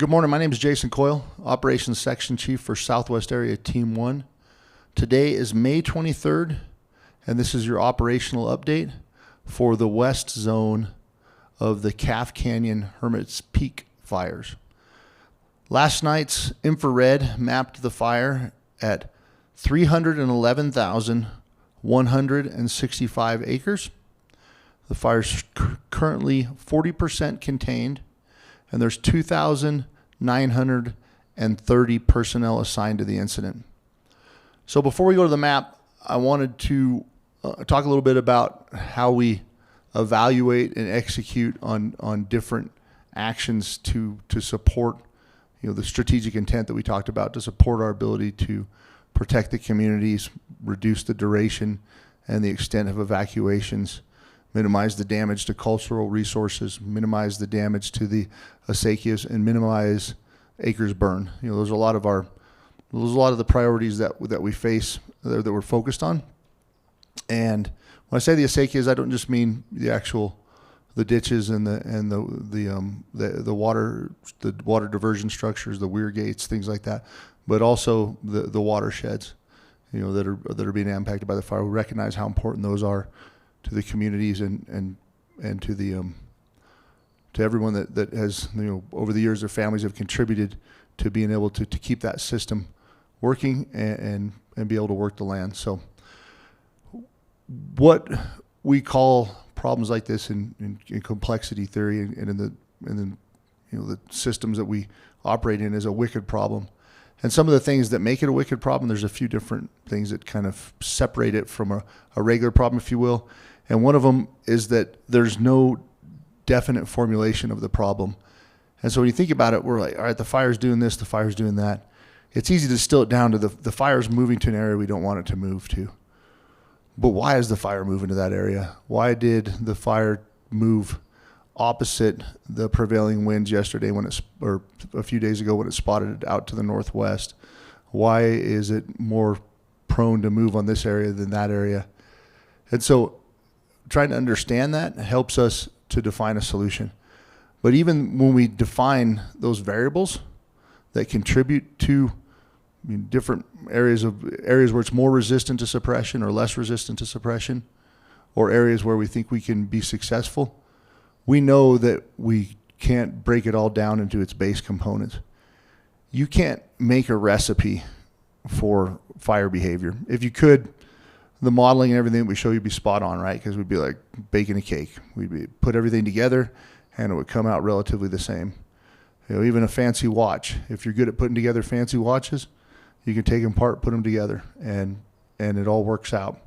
Good morning. My name is Jason Coyle, Operations Section Chief for Southwest Area Team 1. Today is May 23rd, and this is your operational update for the west zone of the Calf Canyon Hermits Peak fires. Last night's infrared mapped the fire at 311,165 acres. The fire's currently 40% contained, and there's 2,930 personnel assigned to the incident. So before we go to the map, I wanted to talk a little bit about how we evaluate and execute on different actions to support, the strategic intent that we talked about, to support our ability to protect the communities, reduce the duration and the extent of evacuations, minimize the damage to cultural resources, minimize the damage to the acequias, and minimize acres burn. Those are a lot of the priorities that we face, that we're focused on. And when I say the acequias, I don't just mean the ditches and the water diversion structures, the weir gates, things like that, but also the watersheds, that are being impacted by the fire. We recognize how important those are to the communities and to the to everyone that has, over the years, their families have contributed to being able to keep that system working and be able to work the land. So what we call problems like this in complexity theory and in the systems that we operate in is a wicked problem. And some of the things that make it a wicked problem, there's a few different things that kind of separate it from a regular problem, if you will. And one of them is that there's no definite formulation of the problem. And so when you think about it, we're like, all right, the fire's doing this, the fire's doing that. It's easy to distill it down to the fire's moving to an area we don't want it to move to. But why is the fire moving to that area? Why did the fire move opposite the prevailing winds yesterday or a few days ago when it spotted out to the northwest? Why is it more prone to move on this area than that area? And so trying to understand that helps us to define a solution. But even when we define those variables that contribute to different areas where it's more resistant to suppression or less resistant to suppression, or areas where we think we can be successful, we know that we can't break it all down into its base components. You can't make a recipe for fire behavior. If you could, the modeling and everything that we show you would be spot on, right? Because we'd be like baking a cake. Put everything together and it would come out relatively the same. Even a fancy watch. If you're good at putting together fancy watches, you can take them apart, put them together, and it all works out.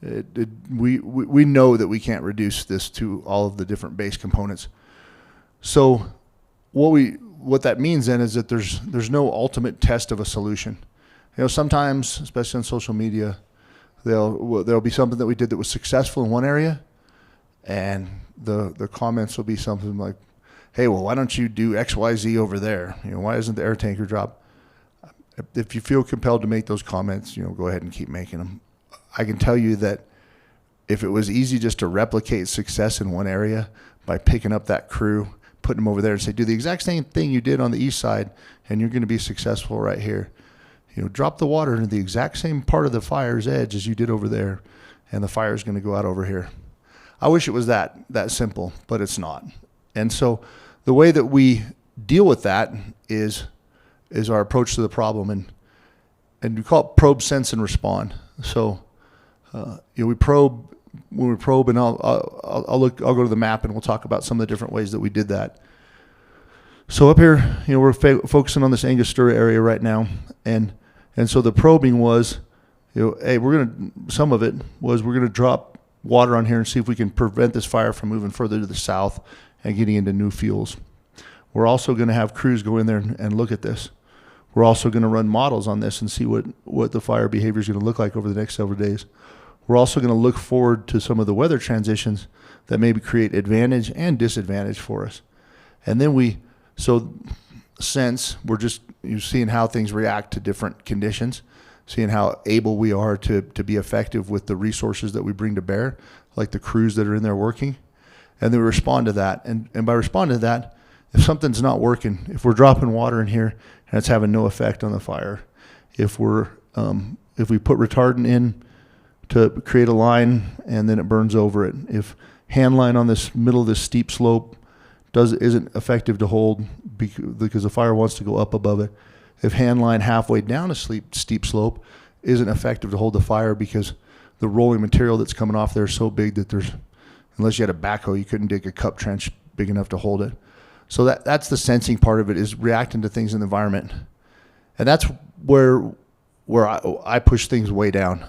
We know that we can't reduce this to all of the different base components. So what that means then is that there's no ultimate test of a solution. Sometimes, especially on social media, there'll be something that we did that was successful in one area, and the comments will be something like, hey, well, why don't you do X, Y, Z over there? Why isn't the air tanker drop? If you feel compelled to make those comments, go ahead and keep making them. I can tell you that if it was easy just to replicate success in one area by picking up that crew, putting them over there and say, do the exact same thing you did on the east side, and you're going to be successful right here. Drop the water into the exact same part of the fire's edge as you did over there, and the fire is going to go out over here. I wish it was that simple, but it's not. And so the way that we deal with that is our approach to the problem, and we call it probe, sense, and respond. So we probe. When we probe, and I'll go to the map and we'll talk about some of the different ways that we did that. So up here, we're focusing on this Angostura area right now, and so the probing was, hey, we're gonna drop water on here and see if we can prevent this fire from moving further to the south and getting into new fuels. We're also going to have crews go in there and look at this. We're also going to run models on this and see what the fire behavior is going to look like over the next several days. We're also going to look forward to some of the weather transitions that maybe create advantage and disadvantage for us. And then we're just seeing how things react to different conditions, seeing how able we are to be effective with the resources that we bring to bear, like the crews that are in there working. And then we respond to that. And by responding to that, if something's not working, if we're dropping water in here and it's having no effect on the fire, if we put retardant in to create a line and then it burns over it, if hand line on this middle of this steep slope isn't effective to hold because the fire wants to go up above it, if hand line halfway down a steep slope isn't effective to hold the fire because the rolling material that's coming off there is so big that unless you had a backhoe, you couldn't dig a cup trench big enough to hold it. So that's the sensing part of it, is reacting to things in the environment. And that's where I push things way down.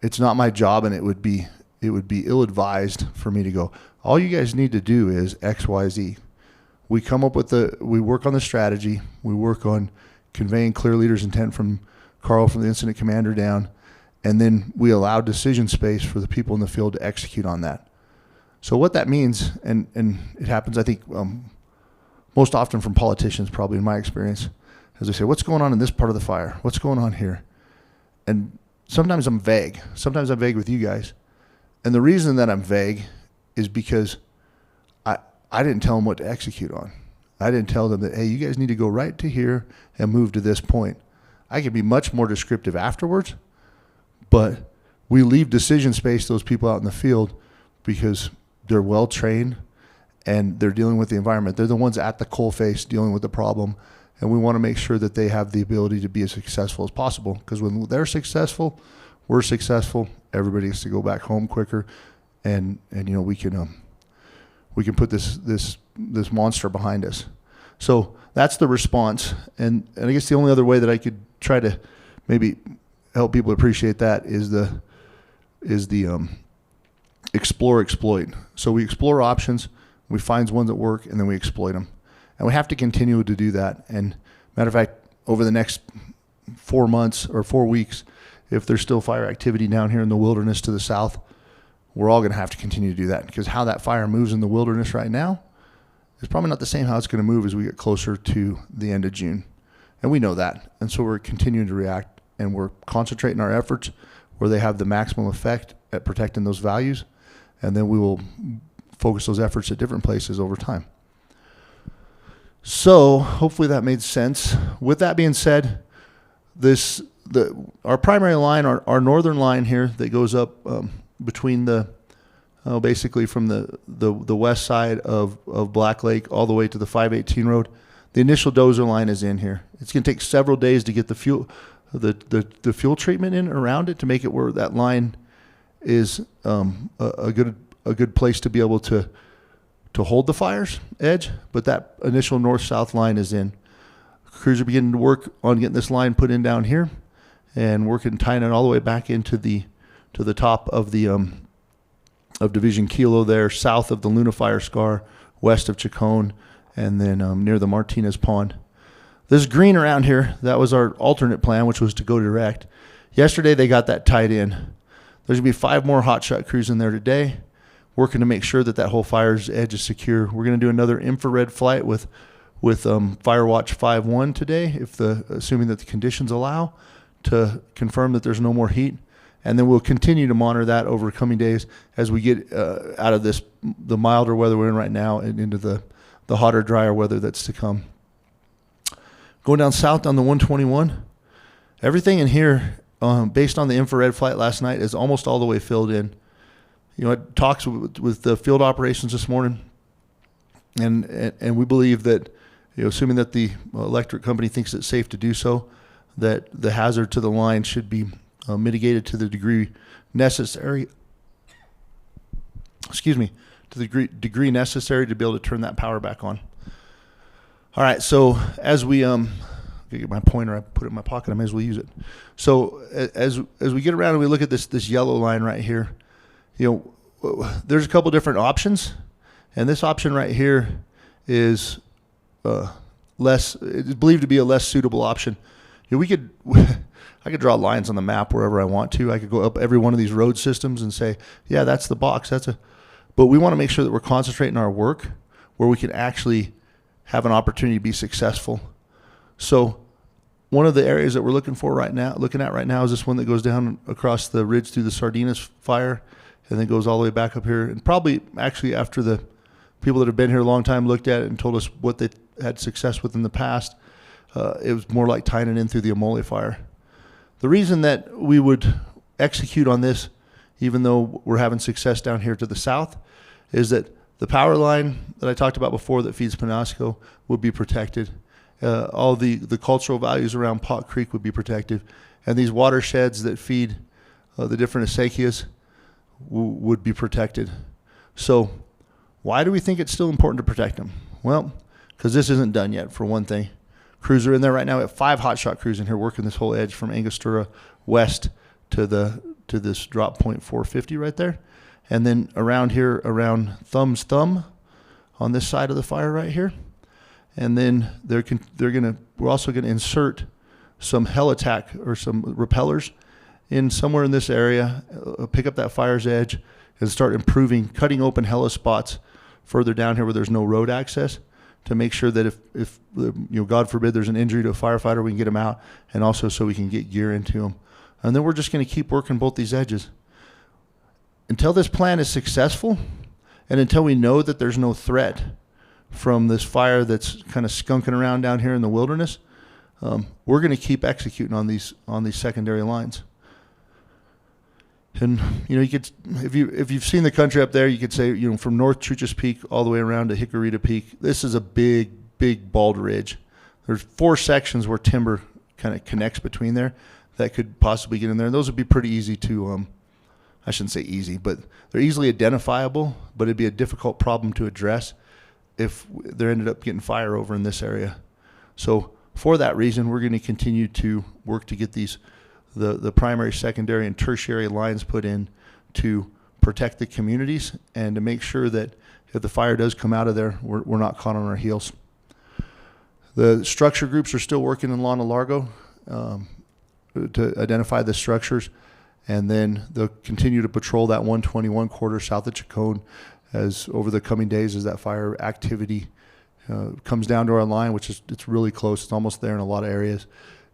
It's not my job, and it would be ill-advised for me to go, all you guys need to do is X, Y, Z. We work on the strategy. We work on conveying clear leader's intent from Carl, from the incident commander down, and then we allow decision space for the people in the field to execute on that. So what that means, and it happens, I think, most often from politicians, probably in my experience, as they say, what's going on in this part of the fire? What's going on here? And sometimes I'm vague. Sometimes I'm vague with you guys. And the reason that I'm vague is because I didn't tell them what to execute on. I didn't tell them that, hey, you guys need to go right to here and move to this point. I can be much more descriptive afterwards, but we leave decision space to those people out in the field because they're well trained and they're dealing with the environment. They're the ones at the coalface dealing with the problem, and we want to make sure that they have the ability to be as successful as possible, because when they're successful, we're successful. Everybody gets to go back home quicker, and we can put this monster behind us. So that's the response, and I guess the only other way that I could try to maybe help people appreciate that is the explore, exploit. So we explore options, we find ones that work, and then we exploit them, and we have to continue to do that. And matter of fact, over the next 4 months or 4 weeks, if there's still fire activity down here in the wilderness to the south, we're all going to have to continue to do that, because how that fire moves in the wilderness right now is probably not the same how it's going to move as we get closer to the end of June. And we know that. And so we're continuing to react, and we're concentrating our efforts where they have the maximum effect at protecting those values. And then we will focus those efforts at different places over time. So hopefully that made sense. With that being said, our primary line, our northern line here that goes up between basically from the west side of Black Lake all the way to the 518 road, the initial dozer line is in here. It's going to take several days to get the fuel treatment in around it to make it where that line is a good place to be able to hold the fire's edge. But that initial north-south line is in. Crews are beginning to work on getting this line put in down here, and working tying it all the way back into the top of the of Division Kilo there, south of the Luna Fire Scar, west of Chacon, and then near the Martinez Pond. This green around here, that was our alternate plan, which was to go direct. Yesterday they got that tied in. There's going to be 5 more hotshot crews in there today, working to make sure that whole fire's edge is secure. We're going to do another infrared flight with Firewatch 5-1 today, assuming that the conditions allow, to confirm that there's no more heat. And then we'll continue to monitor that over coming days as we get out of the milder weather we're in right now and into the hotter, drier weather that's to come. Going down south on the 121, everything in here, based on the infrared flight last night, is almost all the way filled in. I talked with the field operations this morning, and we believe that, assuming that the electric company thinks it's safe to do so, that the hazard to the line should be mitigated to the degree necessary. To the degree necessary to be able to turn that power back on. All right, so as we get my pointer, I put it in my pocket. I may as well use it. So as we get around and we look at this yellow line right here, there's a couple different options, and this option right here is it's believed to be a less suitable option. I could draw lines on the map wherever I want to. I could go up every one of these road systems and say, yeah, that's the box. But we want to make sure that we're concentrating our work where we can actually have an opportunity to be successful. So one of the areas that we're looking at right now is this one that goes down across the ridge through the Sardinas fire and then goes all the way back up here. And probably actually after the people that have been here a long time looked at it and told us what they had success with in the past. It was more like tying it in through the Amole fire. The reason that we would execute on this, even though we're having success down here to the south, is that the power line that I talked about before that feeds Penasco would be protected. All the cultural values around Pot Creek would be protected. And these watersheds that feed the different acequias would be protected. So why do we think it's still important to protect them? Well, because this isn't done yet, for one thing. Crews are in there right now. We have 5 hotshot crews in here working this whole edge from Angostura west to this drop point 450 right there. And then around here, around Thumb's Thumb on this side of the fire right here. And then we're also gonna insert some heli-tack or some repellers in somewhere in this area, pick up that fire's edge and start improving, cutting open heli spots further down here where there's no road access, to make sure that if God forbid there's an injury to a firefighter, we can get them out, and also so we can get gear into them. And then we're just going to keep working both these edges until this plan is successful, and until we know that there's no threat from this fire that's kind of skunking around down here in the wilderness. We're going to keep executing on these secondary lines. And you could, if you've seen the country up there, you could say, from North Truchas Peak all the way around to Jicarita Peak, this is a big bald ridge. There's 4 sections where timber kind of connects between there that could possibly get in there, and those would be pretty easy to, I shouldn't say easy, but they're easily identifiable, but it'd be a difficult problem to address if there ended up getting fire over in this area. So for that reason, we're going to continue to work to get the primary, secondary, and tertiary lines put in to protect the communities and to make sure that if the fire does come out of there, we're not caught on our heels. The structure groups are still working in Lana Largo to identify the structures, and then they'll continue to patrol that 121 corridor south of Chacon as over the coming days as that fire activity comes down to our line, which it's really close. It's almost there in a lot of areas.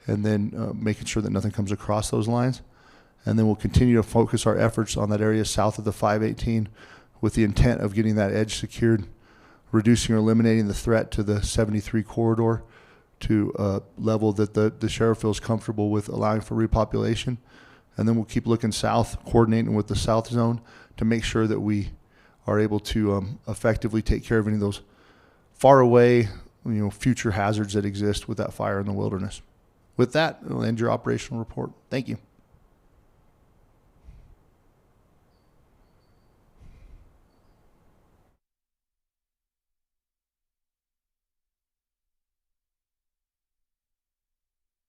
And then making sure that nothing comes across those lines. And then we'll continue to focus our efforts on that area south of the 518 with the intent of getting that edge secured, reducing or eliminating the threat to the 73 corridor to a level that the sheriff feels comfortable with allowing for repopulation. And then we'll keep looking south, coordinating with the south zone to make sure that we are able to effectively take care of any of those far away, future hazards that exist with that fire in the wilderness. With that, we'll end your operational report. Thank you.